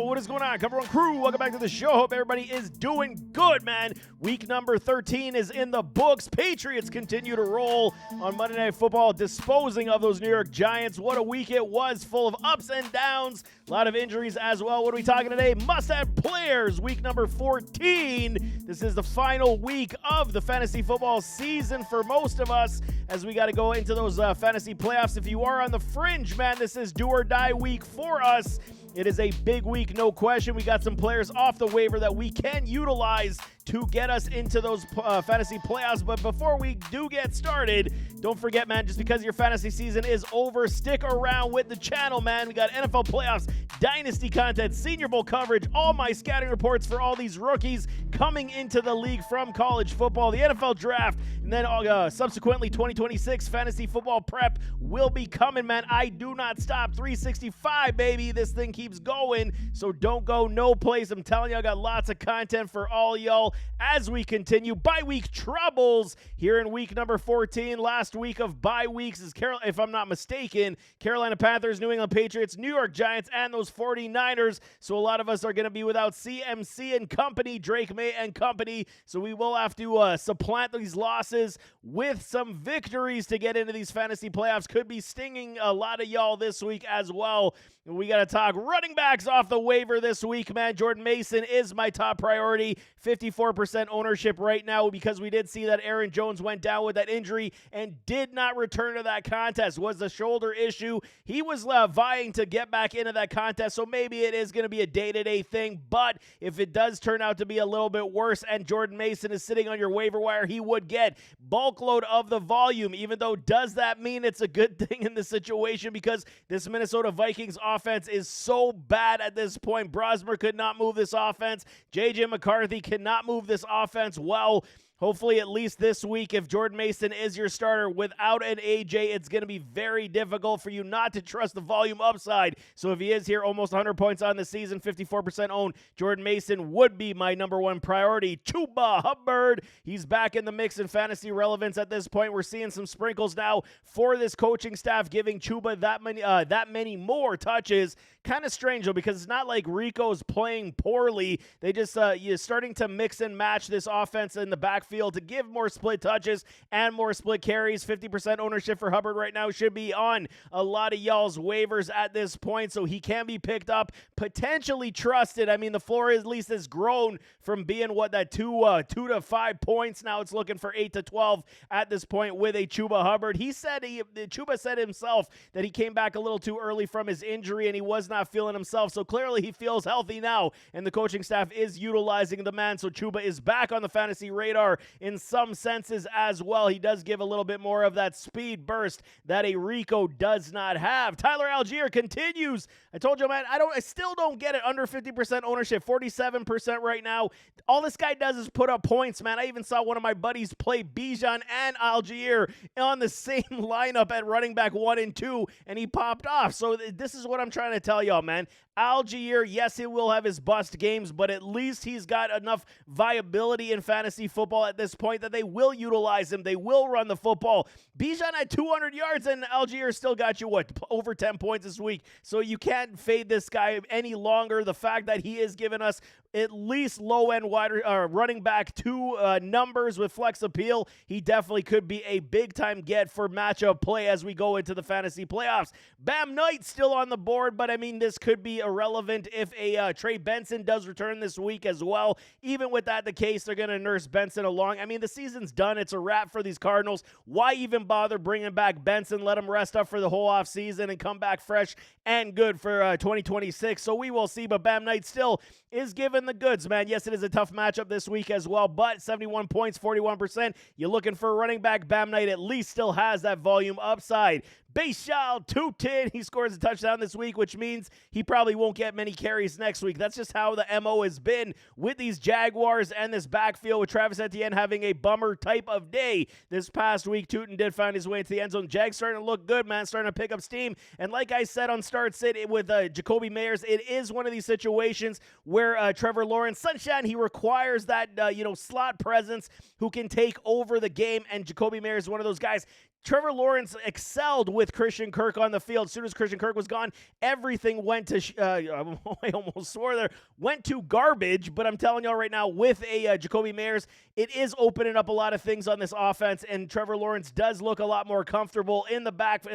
what is going on? Cover One crew, welcome back to the show. Hope everybody is doing good, man. Week number 13 is in the books. Patriots continue to roll on Monday Night Football, disposing of those New York Giants. What a week it was, full of ups and downs, a lot of injuries as well. What are we talking today? Must-have players, week number 14. This is the final week of the fantasy football season for most of us, as we got to go into those fantasy playoffs. If you are on the fringe, man, this is do or die week for us. It is a big week, no question. We got some players off the waiver that we can utilize to get us into those fantasy playoffs. But before we do get started, don't forget, man, just because your fantasy season is over, stick around with the channel, man. We got NFL playoffs, dynasty content, Senior Bowl coverage, all my scouting reports for all these rookies coming into the league from college football, the NFL draft, and then subsequently 2026 fantasy football prep will be coming, man. I do not stop. 365, baby. This thing keeps going, so don't go no place. I'm telling you, I got lots of content for all y'all as we continue. Bye week troubles here in week number 14. Last week of bye weeks is, if I'm not mistaken, Carolina Panthers, New England Patriots, New York Giants, and those 49ers. So a lot of us are going to be without CMC and company, Drake May and company. So we will have to supplant these losses with some victories to get into these fantasy playoffs. Could be stinging a lot of y'all this week as well. We got to talk running backs off the waiver this week, man. Jordan Mason is my top priority. 54% ownership right now because we did see that Aaron Jones went down with that injury and did not return to that contest. Was the shoulder issue. He was vying to get back into that contest, so maybe it is going to be a day-to-day thing. But if it does turn out to be a little bit worse and Jordan Mason is sitting on your waiver wire, he would get bulk load of the volume, even though does that mean it's a good thing in this situation because this Minnesota Vikings offense is so bad at this point. Brosmer could not move this offense. J.J. McCarthy cannot move this offense well. Hopefully, at least this week, if Jordan Mason is your starter without an AJ, it's going to be very difficult for you not to trust the volume upside. So if he is here, almost 100 points on the season, 54% owned, Jordan Mason would be my number one priority. Chuba Hubbard, he's back in the mix in fantasy relevance at this point. We're seeing some sprinkles now for this coaching staff, giving Chuba that many more touches. Kind of strange, though, because it's not like Rico's playing poorly. They just you're starting to mix and match this offense in the backfield to give more split touches and more split carries. 50% ownership for Hubbard right now should be on a lot of y'all's waivers at this point, so he can be picked up, potentially trusted. I mean, the floor at least has grown from being that 2 to 5 points. Now it's looking for 8 to 12 at this point with a Chuba Hubbard. Chuba said himself that he came back a little too early from his injury and he was not feeling himself, so clearly he feels healthy now, and the coaching staff is utilizing the man, so Chuba is back on the fantasy radar in some senses as well. He does give a little bit more of that speed burst that a Rico does not have. Tyler Algier continues. I told you, man, I still don't get it. Under 50% ownership, 47% right now. All this guy does is put up points, man. I even saw one of my buddies play Bijan and Algier on the same lineup at running back 1 and 2, and he popped off. So this is what I'm trying to tell y'all, man. Algier, yes, he will have his bust games, but at least he's got enough viability in fantasy football at this point that they will utilize him. They will run the football. Bijan had 200 yards, and Algier still got you, over 10 points this week. So you can't fade this guy any longer. The fact that he is giving us at least low-end running back 2 numbers with flex appeal, he definitely could be a big-time get for matchup play as we go into the fantasy playoffs. Bam Knight still on the board, but I mean, this could be irrelevant if a Trey Benson does return this week as well. Even with that the case, they're going to nurse Benson along. I mean, the season's done. It's a wrap for these Cardinals. Why even bother bringing back Benson? Let him rest up for the whole offseason and come back fresh and good for 2026. So we will see, but Bam Knight still is given the goods, man. Yes, it is a tough matchup this week as well, but 71 points, 41%. You're looking for a running back. Bam Knight at least still has that volume upside. Bashal Tutin, he scores a touchdown this week, which means he probably won't get many carries next week. That's just how the MO has been with these Jaguars and this backfield, with Travis Etienne having a bummer type of day this past week. Tutin did find his way into the end zone. Jags starting to look good, man, starting to pick up steam. And like I said on Start Sit with Jacoby Meyers, it is one of these situations where Trevor Lawrence, Sunshine, he requires that slot presence who can take over the game, and Jacoby Meyers is one of those guys. Trevor Lawrence excelled with Christian Kirk on the field. As soon as Christian Kirk was gone, everything went to, I almost swore there, went to garbage. But I'm telling y'all right now, with a Jacoby Meyers, it is opening up a lot of things on this offense, and Trevor Lawrence does look a lot more comfortable in the back,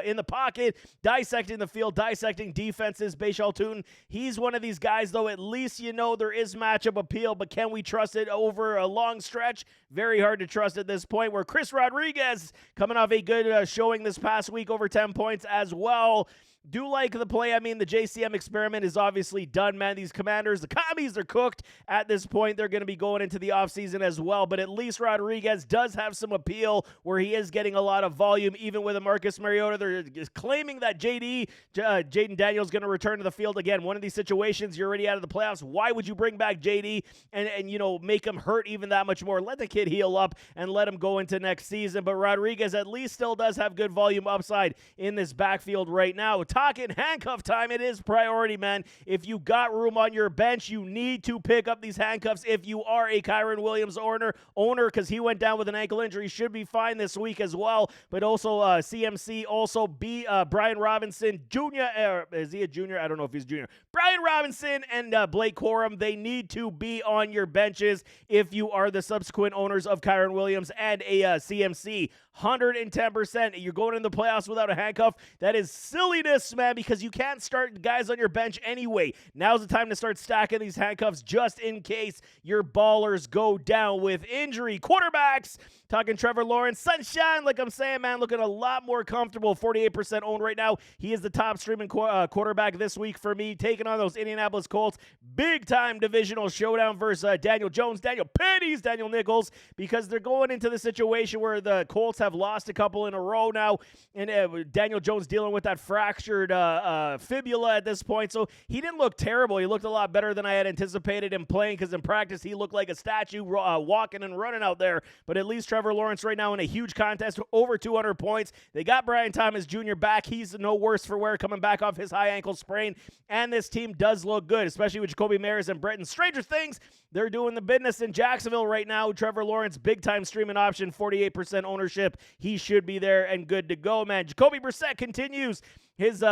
in the pocket, dissecting the field, dissecting defenses. Bashal Tootin, he's one of these guys, though, at least you know there is matchup appeal, but can we trust it over a long stretch? Very hard to trust at this point, where Chris Rodriguez, coming off a good showing this past week, over 10 points as well. Do like the play. I mean, the JCM experiment is obviously done, man. These Commanders, the commies, are cooked at this point. They're going to be going into the offseason as well, but at least Rodriguez does have some appeal where he is getting a lot of volume, even with a Marcus Mariota. They're claiming that Jaden Daniels, going to return to the field again. One of these situations, you're already out of the playoffs. Why would you bring back JD and make him hurt even that much more? Let the kid heal up and let him go into next season. But Rodriguez at least still does have good volume upside in this backfield right now. Talking handcuff time, it is priority, man. If you got room on your bench, you need to pick up these handcuffs. If you are a Kyren Williams owner, because he went down with an ankle injury, should be fine this week as well. But also CMC, also Brian Robinson Jr. Is he a junior? I don't know if he's junior. Brian Robinson and Blake Corum, they need to be on your benches if you are the subsequent owners of Kyren Williams and a CMC. 110%. You're going in the playoffs without a handcuff. That is silliness, man, because you can't start guys on your bench anyway. Now's the time to start stacking these handcuffs just in case your ballers go down with injury. Quarterbacks, talking Trevor Lawrence. Sunshine, like I'm saying, man, looking a lot more comfortable. 48% owned right now. He is the top streaming quarterback this week for me, taking on those Indianapolis Colts. Big-time divisional showdown versus Daniel Jones, Daniel Pennies, Daniel Nichols, because they're going into the situation where the Colts have lost a couple in a row now, and Daniel Jones dealing with that fractured fibula at this point, so he didn't look terrible. He looked a lot better than I had anticipated him playing, because in practice he looked like a statue walking and running out there. But at least Trevor Lawrence right now in a huge contest, over 200 points. They got Brian Thomas Jr. back. He's no worse for wear, coming back off his high ankle sprain, and this team does look good, especially with Jacoby Meyers and Bretton. Stranger things, they're doing the business in Jacksonville right now. Trevor Lawrence, big-time streaming option, 48% ownership. He should be there and good to go, man. Jacoby Brissett continues his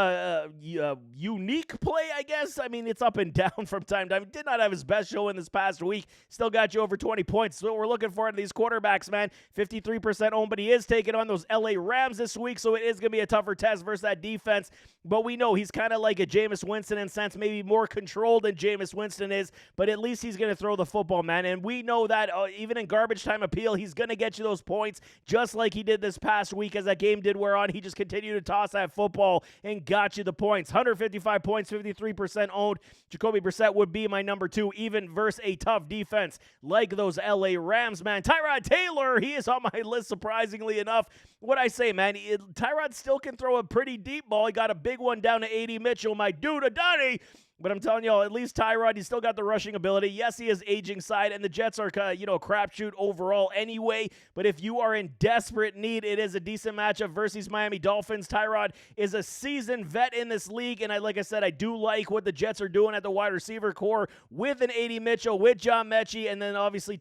unique play, I guess. I mean, it's up and down from time to time. Did not have his best show in this past week. Still got you over 20 points. That's what we're looking for in these quarterbacks, man. 53% owned, but he is taking on those LA Rams this week, so it is going to be a tougher test versus that defense. But we know he's kind of like a Jameis Winston in sense, maybe more controlled than Jameis Winston is, but at least he's going to throw the football, man. And we know that even in garbage time appeal, he's going to get you those points, just like he did this past week. As that game did wear on, he just continued to toss that football and got you the points. 155 points, 53% owned. Jacoby Brissett would be my number 2, even versus a tough defense like those LA Rams, man. Tyrod Taylor, he is on my list, surprisingly enough. What I say, man, Tyrod still can throw a pretty deep ball. He got a big one down to A.D. Mitchell, my dude, Adani. But I'm telling y'all, at least Tyrod, he's still got the rushing ability. Yes, he is aging side, and the Jets are, crapshoot overall anyway. But if you are in desperate need, it is a decent matchup versus Miami Dolphins. Tyrod is a seasoned vet in this league, and like I said, I do like what the Jets are doing at the wide receiver core with an A.D. Mitchell, with John Mechie, and then obviously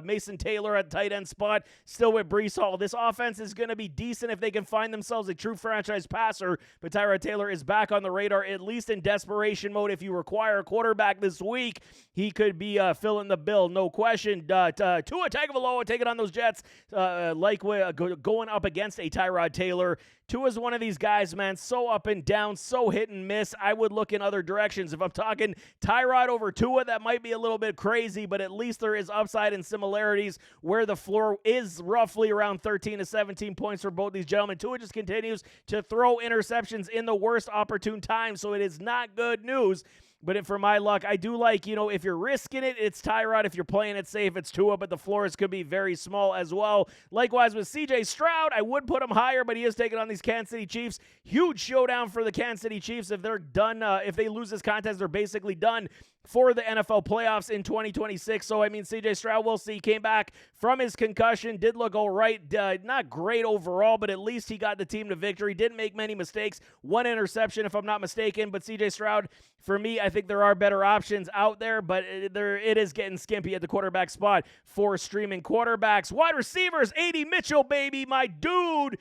Mason Taylor at the tight end spot, still with Breece Hall. This offense is going to be decent if they can find themselves a true franchise passer, but Tyrod Taylor is back on the radar, at least in desperation mode. If you require a quarterback this week, he could be filling the bill, no question. Tua Tagovailoa taking on those Jets, going up against a Tyrod Taylor. Tua's one of these guys, man, so up and down, so hit and miss. I would look in other directions. If I'm talking Tyrod over Tua, that might be a little bit crazy, but at least there is upside and similarities where the floor is roughly around 13 to 17 points for both these gentlemen. Tua just continues to throw interceptions in the worst opportune time, so it is not good news. But for my luck, I do like, if you're risking it, it's Tyrod. If you're playing it safe, it's Tua, but the floors could be very small as well. Likewise with CJ Stroud, I would put him higher, but he is taking on these Kansas City Chiefs. Huge showdown for the Kansas City Chiefs. If they're done, if they lose this contest, they're basically done. for the NFL playoffs in 2026. So, I mean, CJ Stroud, we'll see. Came back from his concussion, did look all right. Not great overall, but at least he got the team to victory. Didn't make many mistakes. One interception, if I'm not mistaken. But CJ Stroud, for me, I think there are better options out there, but it is getting skimpy at the quarterback spot for streaming quarterbacks. Wide receivers, AD Mitchell, baby, my dude.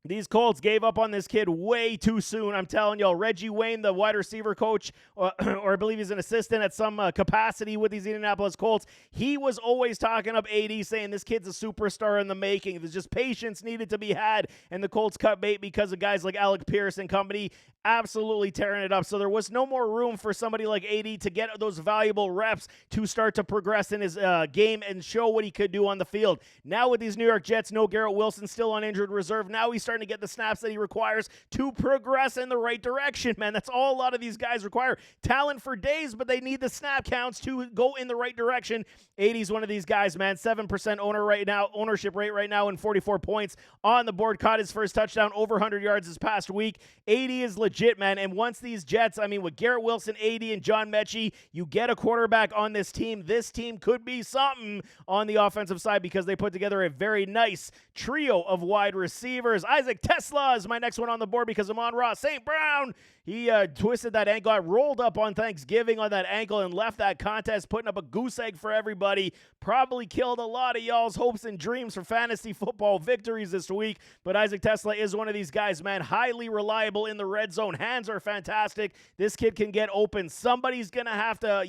These Colts gave up on this kid way too soon. I'm telling y'all, Reggie Wayne, the wide receiver coach, or I believe he's an assistant at some capacity with these Indianapolis Colts, he was always talking up AD, saying this kid's a superstar in the making. There's just patience needed to be had, and the Colts cut bait because of guys like Alec Pierce and company absolutely tearing it up. So there was no more room for somebody like AD to get those valuable reps to start to progress in his game and show what he could do on the field. Now with these New York Jets, no Garrett Wilson, still on injured reserve. Now he's starting to get the snaps that he requires to progress in the right direction, man. That's all a lot of these guys require. Talent for days, but they need the snap counts to go in the right direction. 80's one of these guys, man. 7% ownership rate right now, and 44 points on the board. Caught his first touchdown, over 100 yards this past week. 80 is legit, man. And once these Jets, I mean, with Garrett Wilson, 80, and John Mechie, you get a quarterback on this team. This team could be something on the offensive side because they put together a very nice trio of wide receivers. Isaac Tesla is my next one on the board because Amon-Ra St. Brown, he twisted that ankle. I rolled up on Thanksgiving on that ankle and left that contest, putting up a goose egg for everybody. Probably killed a lot of y'all's hopes and dreams for fantasy football victories this week. But Isaac Tesla is one of these guys, man. Highly reliable in the red zone. Hands are fantastic. This kid can get open. Somebody's going to have to,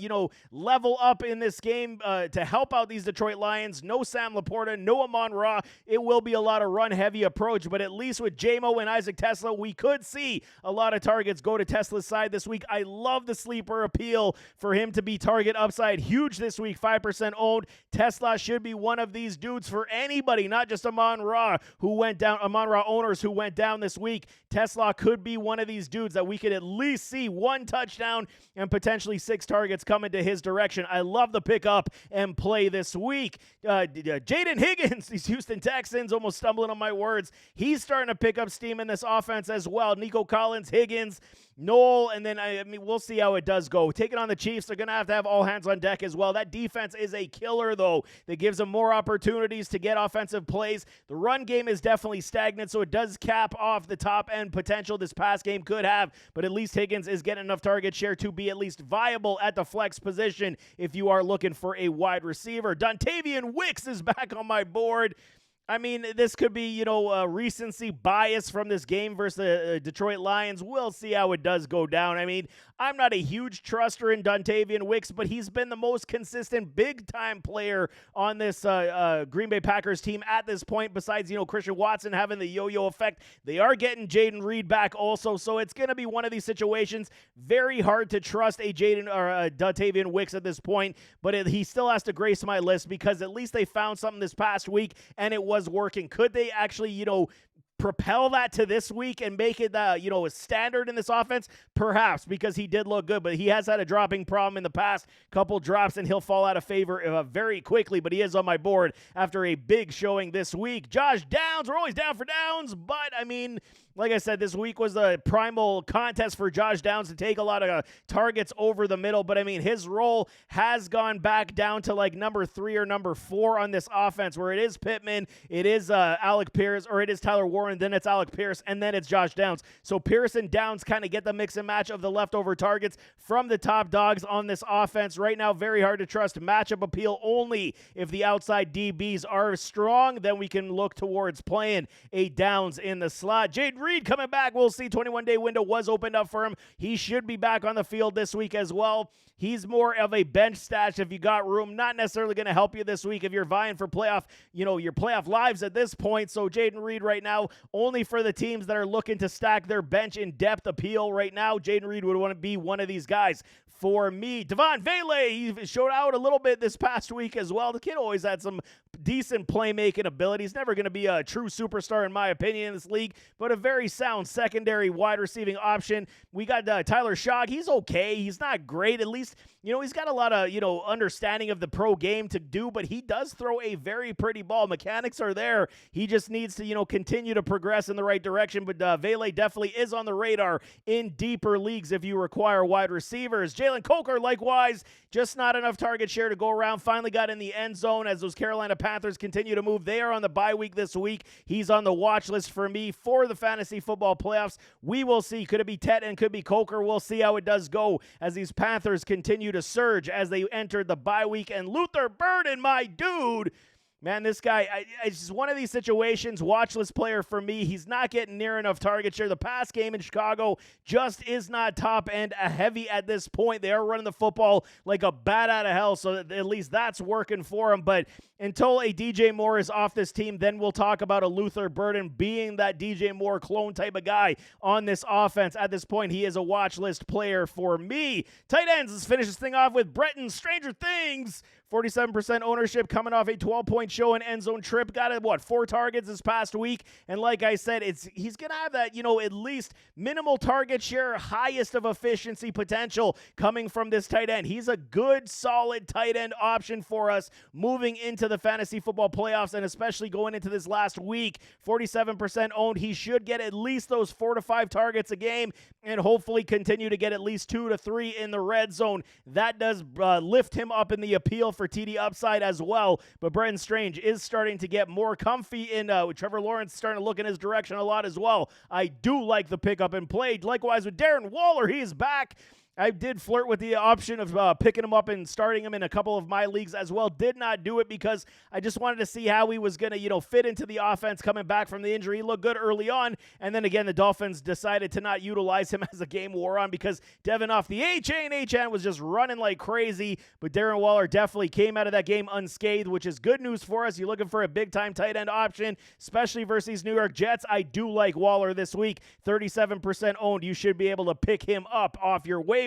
level up in this game to help out these Detroit Lions. No Sam Laporta, no Amon-Ra. It will be a lot of run-heavy approach, but at least with J-Mo and Isaac Tesla, we could see a lot of targets go to Tesla's side this week. I love the sleeper appeal for him to be target upside huge this week. 5% owned. Tesla should be one of these dudes for anybody, not just Amon-Ra owners who went down this week. Tesla could be one of these dudes that we could at least see one touchdown and potentially 6 targets coming to his direction. I love the pickup and play this week. Jaden Higgins, these Houston Texans, almost stumbling on my words. He's starting to pick up steam in this offense as well. Nico Collins, Higgins, Noel, and then, we'll see how it does go. Taking on the Chiefs, they're going to have all hands on deck as well. That defense is a killer, though, that gives them more opportunities to get offensive plays. The run game is definitely stagnant, so it does cap off the top-end potential this pass game could have, but at least Higgins is getting enough target share to be at least viable at the flex position if you are looking for a wide receiver. Dontavian Wicks is back on my board. I mean, this could be, a recency bias from this game versus the Detroit Lions. We'll see how it does go down. I mean, I'm not a huge truster in Dontavian Wicks, but he's been the most consistent big-time player on this Green Bay Packers team at this point, besides, Christian Watson having the yo-yo effect. They are getting Jaden Reed back also, so it's going to be one of these situations. Very hard to trust a Dontavian Wicks at this point, but he still has to grace my list because at least they found something this past week, and it was working. Could they actually, propel that to this week and make it, a standard in this offense? Perhaps, because he did look good, but he has had a dropping problem in the past. Couple drops, and he'll fall out of favor very quickly, but he is on my board after a big showing this week. Josh Downs, we're always down for Downs, but, like I said, this week was the primal contest for Josh Downs to take a lot of targets over the middle, but, his role has gone back down to, number 3 or number 4 on this offense, where it is Pittman, it is Alec Pierce, or it is Tyler Warren, then it's Alec Pierce, and then it's Josh Downs. So Pierce and Downs kind of get the mix and match of the leftover targets from the top dogs on this offense. Right now, very hard to trust. Matchup appeal only if the outside DBs are strong, then we can look towards playing a Downs in the slot. Jaden Reed coming back. We'll see. 21-day window was opened up for him. He should be back on the field this week as well. He's more of a bench stash if you got room. Not necessarily going to help you this week if you're vying for playoff, your playoff lives at this point. So Jaden Reed right now, only for the teams that are looking to stack their bench in depth appeal right now. Jaden Reed would want to be one of these guys. For me, Devon Vele, he showed out a little bit this past week as well. The kid always had some decent playmaking abilities. Never going to be a true superstar, in my opinion, in this league, but a very sound secondary wide receiving option. We got Tyler Shogg. He's okay. He's not great. At least he's got a lot of, understanding of the pro game to do, but he does throw a very pretty ball. Mechanics are there. He just needs to, continue to progress in the right direction. But Vele definitely is on the radar in deeper leagues if you require wide receivers. Jalen Coker, likewise, just not enough target share to go around. Finally got in the end zone as those Carolina Panthers continue to move. They are on the bye week this week. He's on the watch list for me for the fantasy football playoffs. We will see. Could it be Tet and could be Coker? We'll see how it does go as these Panthers continue to surge as they entered the bye week. And Luther Burden, my dude, man, this guy, it's just one of these situations, watch list player for me. He's not getting near enough target share. The pass game in Chicago just is not top end heavy at this point. They are running the football like a bat out of hell, so at least that's working for him. But until a DJ Moore is off this team, then we'll talk about a Luther Burden being that DJ Moore clone type of guy on this offense. At this point, he is a watch list player for me. Tight ends, let's finish this thing off with Breton Stranger Things. 47% ownership coming off a 12-point show and end zone trip. Got it, 4 targets this past week. And like I said, he's going to have that, at least minimal target share, highest of efficiency potential coming from this tight end. He's a good, solid tight end option for us moving into the fantasy football playoffs, and especially going into this last week. 47% owned. He should get at least those 4 to 5 targets a game and hopefully continue to get at least 2 to 3 in the red zone. That does lift him up in the appeal for TD upside as well. But Brenton Strange is starting to get more comfy in Trevor Lawrence starting to look in his direction a lot as well. I do like the pickup and play. Likewise with Darren Waller, he is back. I did flirt with the option of picking him up and starting him in a couple of my leagues as well. Did not do it because I just wanted to see how he was going to, fit into the offense coming back from the injury. He looked good early on, and then again, the Dolphins decided to not utilize him as the game wore on because Devin off the HN was just running like crazy, but Darren Waller definitely came out of that game unscathed, which is good news for us. You're looking for a big-time tight end option, especially versus these New York Jets. I do like Waller this week. 37% owned. You should be able to pick him up off your waiver.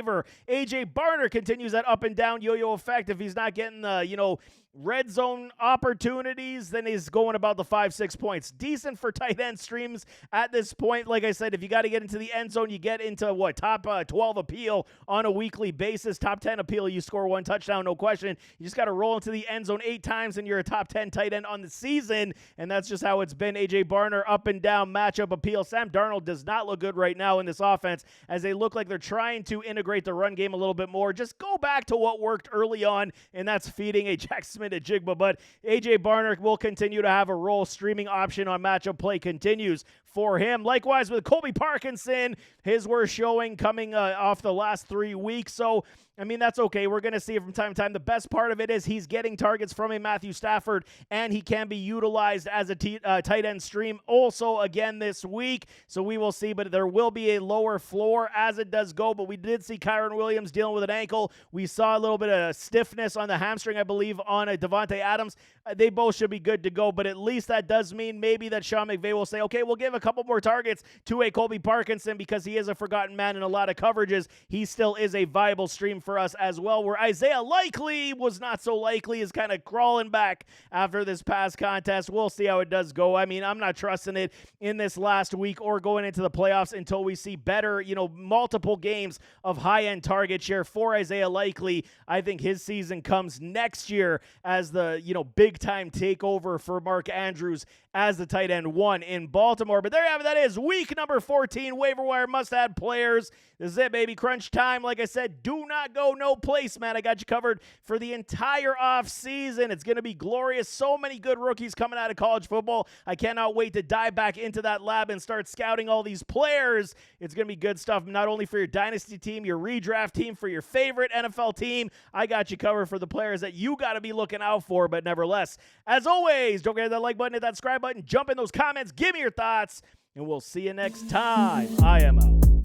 AJ Barner continues that up and down yo-yo effect. If he's not getting the, red zone opportunities, then he's going about the 5-6 points. Decent for tight end streams at this point. Like I said, if you got to get into the end zone, you get into top 12 appeal on a weekly basis. Top 10 appeal, you score 1 touchdown, no question. You just got to roll into the end zone 8 times and you're a top 10 tight end on the season, and that's just how it's been. AJ Barner up and down matchup appeal. Sam Darnold does not look good right now in this offense as they look like they're trying to integrate the run game a little bit more. Just go back to what worked early on, and that's feeding a Jack Smith a Jigba. But AJ Barner will continue to have a role. Streaming option on matchup play continues for him. Likewise with Colby Parkinson, his worst showing coming off the last 3 weeks. So, that's okay. We're going to see it from time to time. The best part of it is he's getting targets from a Matthew Stafford, and he can be utilized as a tight end stream also again this week. So we will see, but there will be a lower floor as it does go. But we did see Kyron Williams dealing with an ankle. We saw a little bit of stiffness on the hamstring, I believe, on a Devontae Adams. They both should be good to go, but at least that does mean maybe that Sean McVay will say, okay, we'll give a couple more targets to a Colby Parkinson because he is a forgotten man in a lot of coverages. He still is a viable stream for us as well, where Isaiah Likely was not so likely, is kind of crawling back after this past contest. We'll see how it does go. I'm not trusting it in this last week or going into the playoffs until we see better, multiple games of high-end target share for Isaiah Likely. I think his season comes next year as the, big-time takeover for Mark Andrews as the tight end 1 in Baltimore. But there you have it. That is week number 14. Waiver Wire must-add players. This is it, baby. Crunch time. Like I said, do not go no place, man. I got you covered for the entire offseason. It's going to be glorious. So many good rookies coming out of college football. I cannot wait to dive back into that lab and start scouting all these players. It's going to be good stuff, not only for your dynasty team, your redraft team, for your favorite NFL team. I got you covered for the players that you got to be looking out for, but nevertheless, as always, don't forget that like button, hit that subscribe button, jump in those comments, give me your thoughts, and we'll see you next time. I am out.